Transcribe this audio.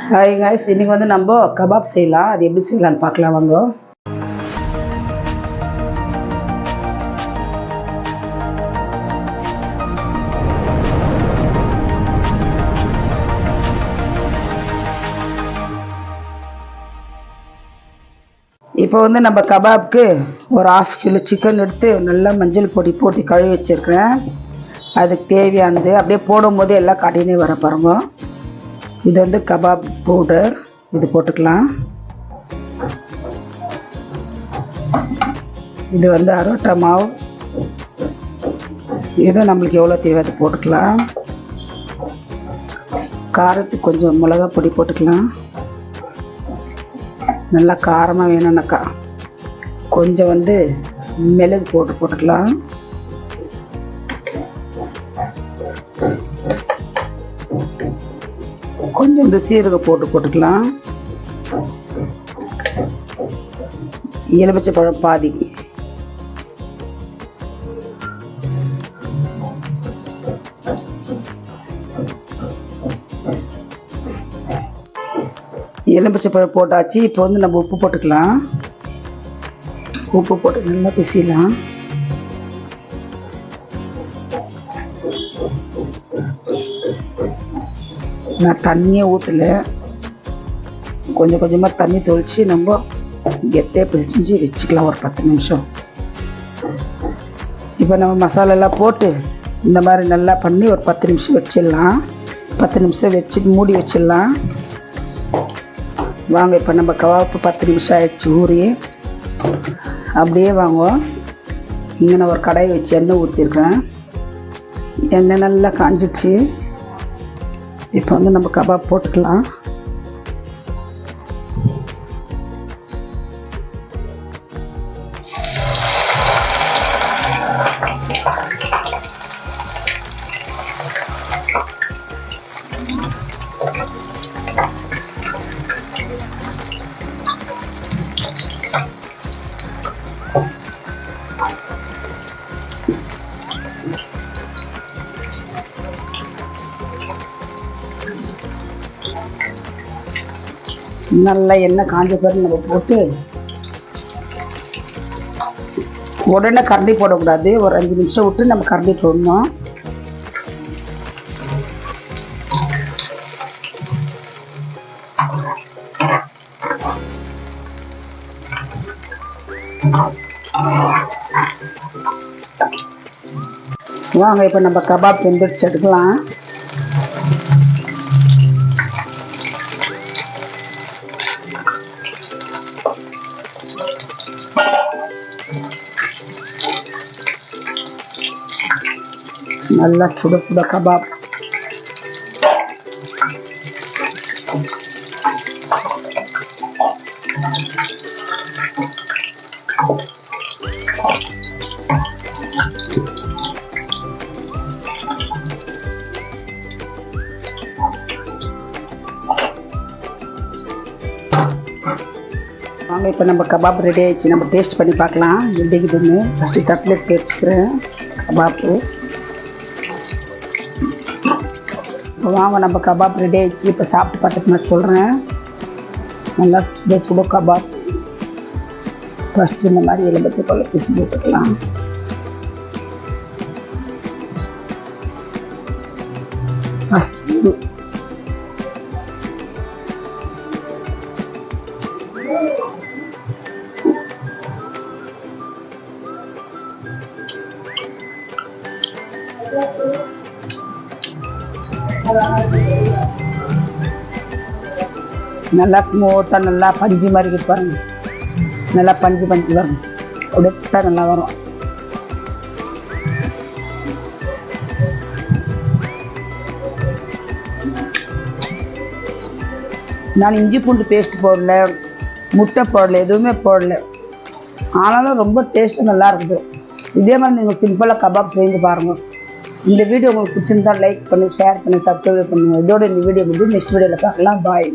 Hi guys, இன்றைக்கி வந்து நம்ம கபாப் செய்யலாம். அது எப்படி செய்யலான்னு பார்க்கலாம் வாங்க. இப்போ வந்து நம்ம கபாப்க்கு ஒரு 1/2 கிலோ சிக்கன் எடுத்து நல்லா மஞ்சள் பொடி போட்டு கழுவி வச்சுருக்கிறேன். அதுக்கு தேவையானது அப்படியே போடும்போது எல்லாம் காட்டினே வர பாருங்க. இது வந்து கபாப் பவுடர், இது போட்டுக்கலாம். இது வந்து அரோட்டா மாவு, இது நம்மளுக்கு எவ்வளோ தேவை அது போட்டுக்கலாம். காரத்துக்கு கொஞ்சம் மிளகா பொடி போட்டுக்கலாம். நல்லா காரமாக வேணும்னாக்கா கொஞ்சம் வந்து மிளகு போட்டுக்கலாம். கொஞ்சம் வந்து சீரகம் போட்டுக்கலாம். எலுமிச்சை பழம் பாதி, எலுமிச்சை பழம் போட்டாச்சு. இப்போ வந்து நம்ம உப்பு போட்டுக்கலாம். உப்பு போட்டு நல்லா பிசிலாம். நான் தண்ணியே ஊற்றலை, கொஞ்சம் கொஞ்சமாக தண்ணி தொளிச்சு நம்ம கெட்டையாக பிசைஞ்சு வச்சுக்கலாம் ஒரு 10 நிமிஷம். இப்போ நம்ம மசாலெல்லாம் போட்டு இந்த மாதிரி நல்லா பண்ணி ஒரு 10 நிமிஷம் வச்சிடலாம். 10 நிமிஷம் வச்சு மூடி வச்சிடலாம். வாங்க, இப்போ நம்ம கபாப்பு 10 நிமிஷம் ஆயிடுச்சு ஊறி. அப்படியே வாங்க, இங்கே நான் ஒரு கடாயை வச்சு எண்ணெய் ஊற்றிருக்கேன். எண்ணெய் நல்லா காஞ்சிடுச்சு. இப்போ வந்து நம்ம கபாப் போட்டுக்கலாம். நல்லா எண்ணெய் காஞ்ச பிறகு நம்ம போட்டு உடனே கரண்டி போடக்கூடாது. ஒரு 5 நிமிஷம் விட்டு நம்ம கரண்டி போடணும். வாங்க, இப்போ நம்ம கபாப் வெந்துடுச்சு, எடுக்கலாம். நல்லா சுட சுட கபாப். வாங்க, இப்போ நம்ம கபாப் ரெடி ஆயிடுச்சு. நம்ம டேஸ்ட் பண்ணி பார்க்கலாம் எப்படி இருக்குதுன்னு. ஃபஸ்ட்டு தட்டில் எடுத்து வச்சுக்கிறேன் கபாப்பு. வாங்க, நம்ம கபாப் ரெடி ஆயிடுச்சு. இப்போ சாப்பிட்டு பார்த்துட்டு நான் சொல்கிறேன். நல்லா சுட கபாப். ஃபஸ்ட்டு இந்த மாதிரி எலுமிச்சை பழம் பிசைஞ்சு விட்டுக்கலாம். நல்லா ஸ்மூத்தாக நல்லா பஞ்சு மாதிரி இருக்கு பாருங்க. நல்லா பஞ்சு வரும், உடைத்தா நல்லா வரும். நான் இஞ்சி பூண்டு பேஸ்ட் போடல, முட்டை போடல, எதுவுமே போடல. ஆனாலும் ரொம்ப டேஸ்ட்டு நல்லா இருக்குது. இதே மாதிரி நீங்கள் சிம்பிளாக கபாப் செஞ்சு பாருங்கள். இந்த வீடியோ உங்களுக்கு பிடிச்சிருந்தா லைக் பண்ணி, ஷேர் பண்ணி, சப்ஸ்கிரைப் பண்ணுங்கள். இதோட இந்த வீடியோ முடிஞ்சு நெக்ஸ்ட் வீடியோவில் பார்க்கலாம். பாய்.